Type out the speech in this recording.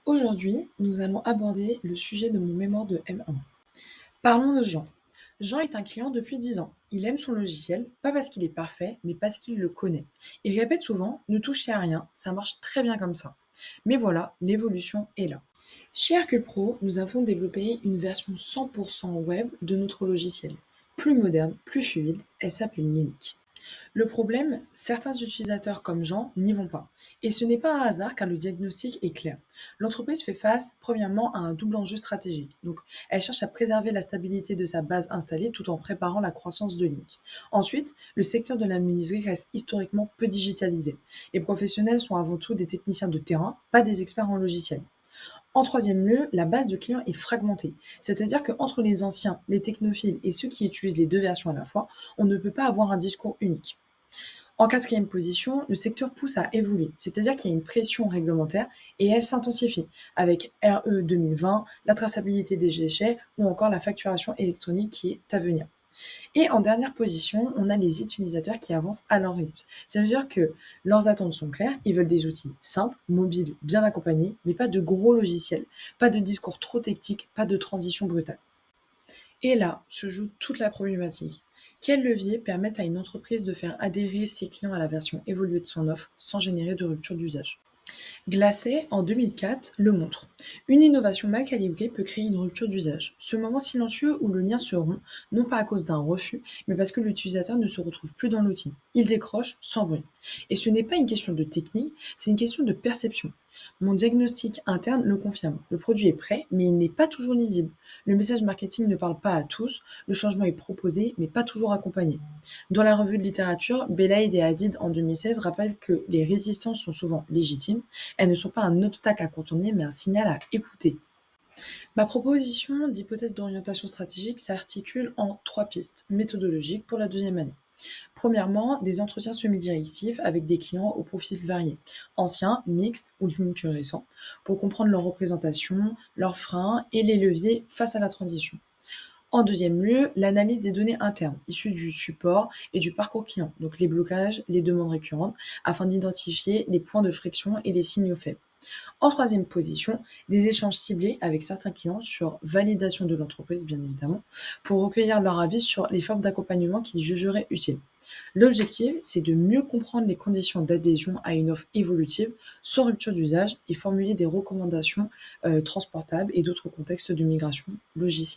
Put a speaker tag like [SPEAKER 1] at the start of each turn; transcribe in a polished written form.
[SPEAKER 1] Aujourd'hui, nous allons aborder le sujet de mon mémoire de M1. Parlons de Jean. Jean est un client depuis 10 ans. Il aime son logiciel, pas parce qu'il est parfait, mais parce qu'il le connaît. Il répète souvent, ne touchez à rien, ça marche très bien comme ça. Mais voilà, l'évolution est là. Chez Hercule Pro, nous avons développé une version 100% web de notre logiciel. Plus moderne, plus fluide, elle s'appelle Link. Le problème, certains utilisateurs comme Jean n'y vont pas. Et ce n'est pas un hasard car le diagnostic est clair. L'entreprise fait face, premièrement, à un double enjeu stratégique. Donc, elle cherche à préserver la stabilité de sa base installée tout en préparant la croissance de Link. Ensuite, le secteur de la menuiserie reste historiquement peu digitalisé. Les professionnels sont avant tout des techniciens de terrain, pas des experts en logiciel. En troisième lieu, la base de clients est fragmentée. C'est-à-dire qu'entre les anciens, les technophiles et ceux qui utilisent les deux versions à la fois, on ne peut pas avoir un discours unique. En quatrième position, le secteur pousse à évoluer, c'est-à-dire qu'il y a une pression réglementaire et elle s'intensifie avec RE 2020, la traçabilité des déchets ou encore la facturation électronique qui est à venir. Et en dernière position, on a les utilisateurs qui avancent à leur rythme. Ça veut dire que leurs attentes sont claires, ils veulent des outils simples, mobiles, bien accompagnés, mais pas de gros logiciels, pas de discours trop techniques, pas de transition brutale. Et là se joue toute la problématique. Quels leviers permettent à une entreprise de faire adhérer ses clients à la version évoluée de son offre sans générer de rupture d'usage? Glacé, en 2004, le montre. Une innovation mal calibrée peut créer une rupture d'usage. Ce moment silencieux où le lien se rompt, non pas à cause d'un refus, mais parce que l'utilisateur ne se retrouve plus dans l'outil. Il décroche sans bruit. Et ce n'est pas une question de technique, c'est une question de perception. Mon diagnostic interne le confirme. Le produit est prêt, mais il n'est pas toujours lisible. Le message marketing ne parle pas à tous, le changement est proposé, mais pas toujours accompagné. Dans la revue de littérature, Belaïd et Hadid en 2016 rappellent que les résistances sont souvent légitimes, elles ne sont pas un obstacle à contourner, mais un signal à écouter. Ma proposition d'hypothèse d'orientation stratégique s'articule en 3 pistes méthodologiques pour la deuxième année. Premièrement, des entretiens semi-directifs avec des clients au profil varié, anciens, mixtes ou lignes plus récents, pour comprendre leur représentation, leurs freins et les leviers face à la transition. En deuxième lieu, l'analyse des données internes, issues du support et du parcours client, donc les blocages, les demandes récurrentes, afin d'identifier les points de friction et les signaux faibles. En troisième position, des échanges ciblés avec certains clients sur validation de l'entreprise, bien évidemment, pour recueillir leur avis sur les formes d'accompagnement qu'ils jugeraient utiles. L'objectif, c'est de mieux comprendre les conditions d'adhésion à une offre évolutive sans rupture d'usage et formuler des recommandations transportables et d'autres contextes de migration logicielle.